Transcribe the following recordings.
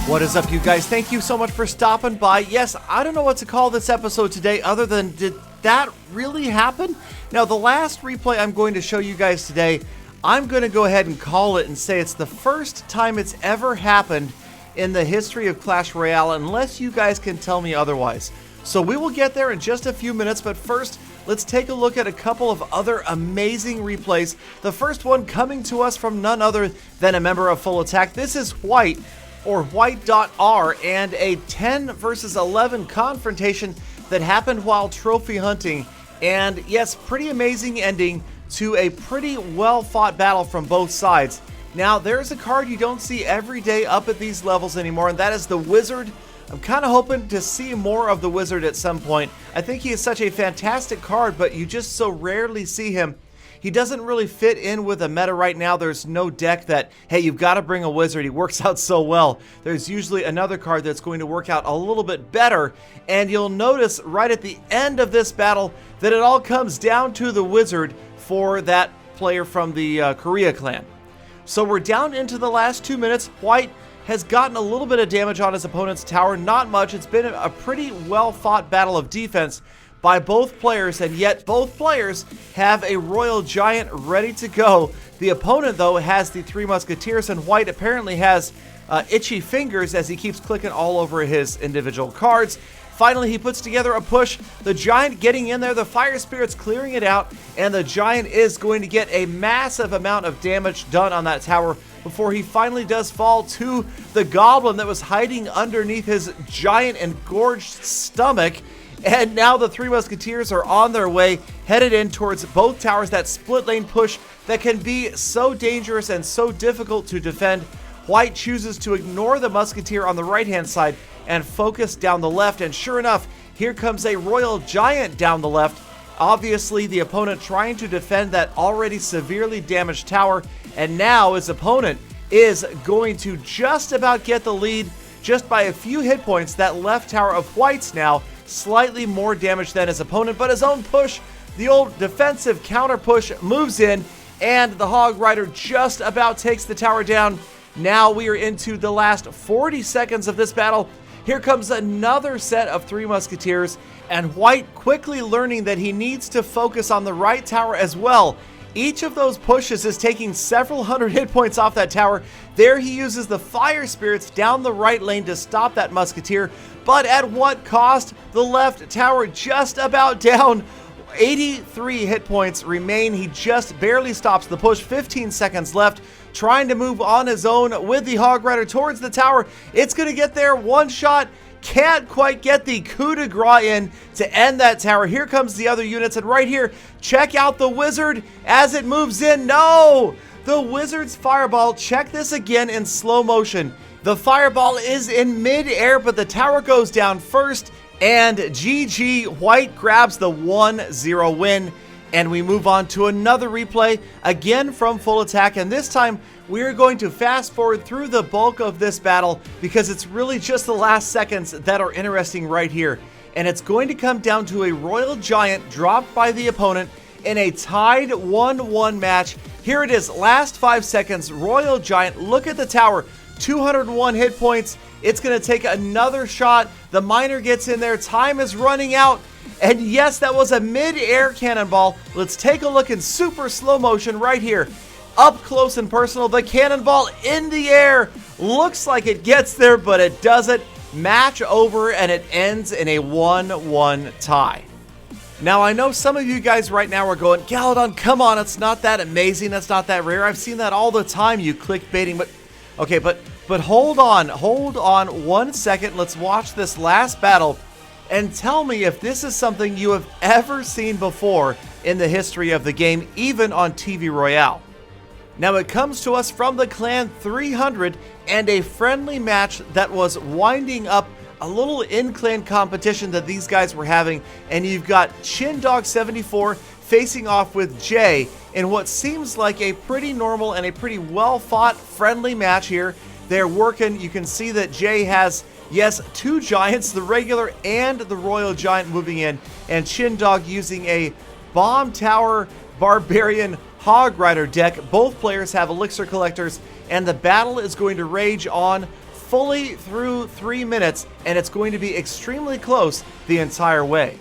What is up, you guys? Thank you so much for stopping by. Yes, I don't know what to call this episode today other than did that really happen? Now, the last replay I'm going to show you guys today, I'm going to go ahead and call it and say it's the first time it's ever happened in the history of Clash Royale, unless you guys can tell me otherwise. So we will get there in just a few minutes, but first, let's take a look at a couple of other amazing replays. The first one coming to us from none other than a member of Full Attack. This is White, or White.R, and a 10 versus 11 confrontation that happened while trophy hunting. And yes, pretty amazing ending to a pretty well fought battle from both sides. Now, there's a card you don't see every day up at these levels anymore, and that is the Wizard. I'm kind of hoping to see more of the Wizard at some point. I think he is such a fantastic card, but you just so rarely see him. He doesn't really fit in with the meta right now. There's no deck that, hey, you've got to bring a Wizard. He works out so well. There's usually another card that's going to work out a little bit better. And you'll notice right at the end of this battle that it all comes down to the Wizard for that player from the Korea clan. So we're down into the last 2 minutes. White has gotten a little bit of damage on his opponent's tower. Not much. It's been a pretty well fought battle of defense by both players, and yet both players have a Royal Giant ready to go. The opponent, though, has the Three Musketeers, and White apparently has itchy fingers as he keeps clicking all over his individual cards. Finally, he puts together a push. The Giant getting in there, the Fire Spirit's clearing it out, and the Giant is going to get a massive amount of damage done on that tower before he finally does fall to the Goblin that was hiding underneath his giant engorged stomach. And now the Three Musketeers are on their way, headed in towards both towers. That split lane push that can be so dangerous and so difficult to defend. White chooses to ignore the Musketeer on the right-hand side and focus down the left. And sure enough, here comes a Royal Giant down the left. Obviously, the opponent trying to defend that already severely damaged tower. And now his opponent is going to just about get the lead just by a few hit points. That left tower of White's now slightly more damage than his opponent, but his own push, the old defensive counter push, moves in, and the Hog Rider just about takes the tower down. Now we are into the last 40 seconds of this battle. Here comes another set of Three Musketeers, and White quickly learning that he needs to focus on the right tower as well. Each of those pushes is taking several hundred hit points off that tower. There he uses the Fire Spirits down the right lane to stop that Musketeer, but at what cost? The left tower just about down. 83 hit points remain. He just barely stops the push. 15 seconds left, trying to move on his own with the Hog Rider towards the tower. It's going to get there. One shot. Can't quite get the coup de grace in to end that tower. Here comes the other units, and right here, check out the Wizard as it moves in. No! The Wizard's Fireball, check this again in slow motion. The Fireball is in mid-air, but the tower goes down first, and GG, White grabs the 1-0 win. And we move on to another replay, again from Full Attack, and this time we're going to fast forward through the bulk of this battle because it's really just the last seconds that are interesting right here. And it's going to come down to a Royal Giant dropped by the opponent in a tied 1-1 match. Here it is, last 5 seconds, Royal Giant, look at the tower, 201 hit points. It's going to take another shot. The miner gets in there, time is running out. And yes, that was a mid-air cannonball. Let's take a look in super slow motion right here. Up close and personal, the cannonball in the air. Looks like it gets there, but it doesn't. Match over, and it ends in a 1-1 tie. Now, I know some of you guys right now are going, Galadon, come on, it's not that amazing, that's not that rare. I've seen that all the time, you clickbaiting, but okay, but hold on 1 second. Let's watch this last battle and tell me if this is something you have ever seen before in the history of the game, even on TV Royale. Now it comes to us from the Clan 300 and a friendly match that was winding up a little in-clan competition that these guys were having, and you've got ChinDog74 facing off with Jay in what seems like a pretty normal and a pretty well-fought friendly match here. They're working. You can see that Jay has, yes, 2 giants, the regular and the Royal Giant moving in, and ChinDog using a Bomb Tower Barbarian Hog Rider deck. Both players have Elixir Collectors, and the battle is going to rage on fully through 3 minutes, and it's going to be extremely close the entire way.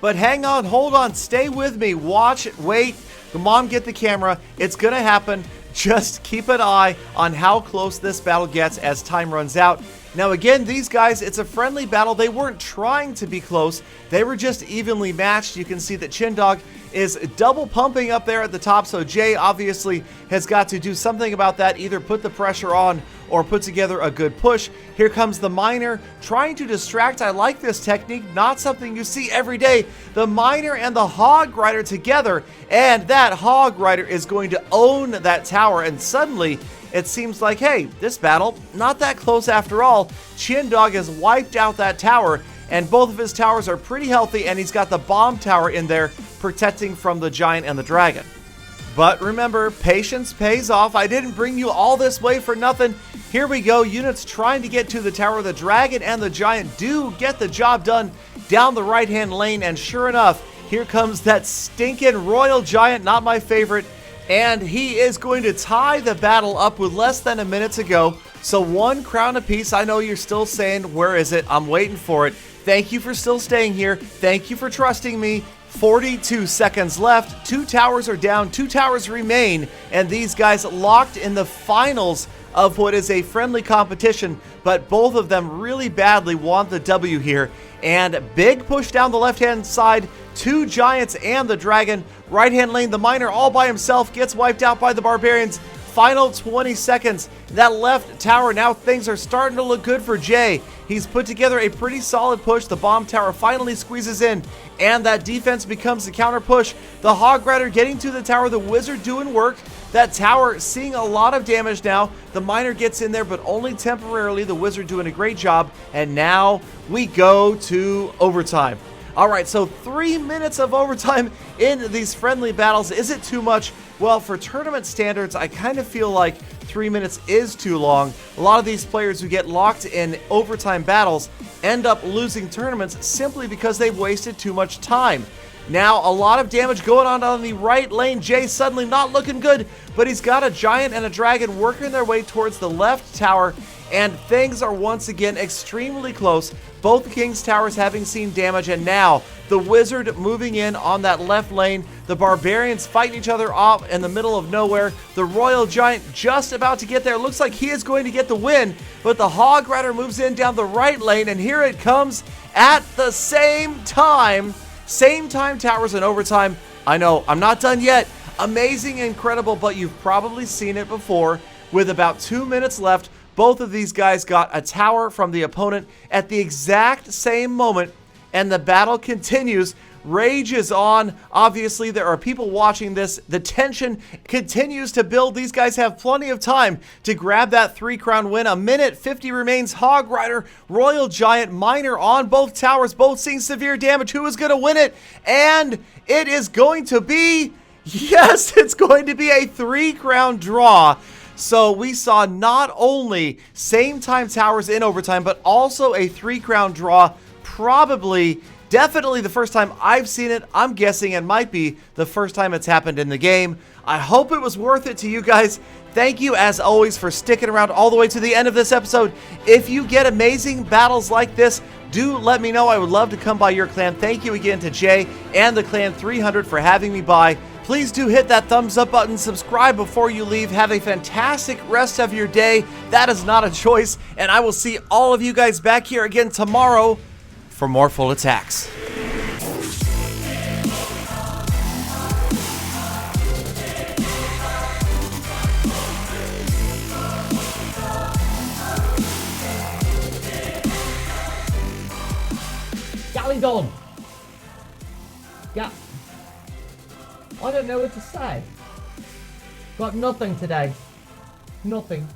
But hang on, hold on, stay with me, watch, wait, come on, get the camera, it's gonna happen. Just keep an eye on how close this battle gets as time runs out. Now again, these guys, it's a friendly battle. They weren't trying to be close. They were just evenly matched. You can see that ChinDog is double pumping up there at the top, so Jay obviously has got to do something about that, either put the pressure on or put together a good push. Here comes the Miner trying to distract. I like this technique, not something you see every day. The Miner and the Hog Rider together, and that Hog Rider is going to own that tower, and suddenly it seems like, hey, this battle, not that close after all. ChinDog has wiped out that tower, and both of his towers are pretty healthy, and he's got the bomb tower in there protecting from the giant and the dragon. But remember, patience pays off. I didn't bring you all this way for nothing. Here we go, units trying to get to the tower. The dragon and the giant do get the job done down the right-hand lane, and sure enough, here comes that stinking royal giant, not my favorite, and he is going to tie the battle up with less than a minute to go. So 1 crown apiece. I know you're still saying, where is it? I'm waiting for it. Thank you for still staying here. Thank you for trusting me. 42 seconds left. 2 towers are down. 2 towers remain. And these guys locked in the finals of what is a friendly competition, but both of them really badly want the W here. And big push down the left-hand side. 2 giants and the dragon. Right-hand lane, the Miner all by himself gets wiped out by the barbarians. Final 20 seconds. That left tower, now things are starting to look good for Jay. He's put together a pretty solid push. The bomb tower finally squeezes in, and that defense becomes the counter push. The Hog Rider getting to the tower, the Wizard doing work. That tower seeing a lot of damage now. The Miner gets in there, but only temporarily. The Wizard doing a great job, and now we go to overtime. All right, so 3 minutes of overtime in these friendly battles. Is it too much? Well, for tournament standards, I kind of feel like 3 minutes is too long. A lot of these players who get locked in overtime battles end up losing tournaments simply because they've wasted too much time. Now, a lot of damage going on the right lane. Jay suddenly not looking good, but he's got a giant and a dragon working their way towards the left tower, and things are once again extremely close. Both King's Towers having seen damage, and now the Wizard moving in on that left lane. The Barbarians fighting each other off in the middle of nowhere. The Royal Giant just about to get there. Looks like he is going to get the win, but the Hog Rider moves in down the right lane, and here it comes at the same time. Same time towers in overtime. I know, I'm not done yet. Amazing, incredible, but you've probably seen it before. With about 2 minutes left, both of these guys got a tower from the opponent at the exact same moment, and the battle continues. Rage is on. Obviously, there are people watching this. The tension continues to build. These guys have plenty of time to grab that 3-crown win. A minute 50 remains. Hog Rider, Royal Giant, Miner on both towers, both seeing severe damage. Who is going to win it? And it is going to be, yes, it's going to be a 3-crown draw. So we saw not only same time towers in overtime, but also a 3-crown draw. Probably, definitely the first time I've seen it. I'm guessing it might be the first time it's happened in the game. I hope it was worth it to you guys. Thank you, as always, for sticking around all the way to the end of this episode. If you get amazing battles like this, do let me know. I would love to come by your clan. Thank you again to Jay and the Clan 300 for having me by. Please do hit that thumbs up button, subscribe before you leave. Have a fantastic rest of your day. That is not a choice, and I will see all of you guys back here again tomorrow for more full attacks. Galadon! Yeah. I don't know what to say. Got nothing today. Nothing.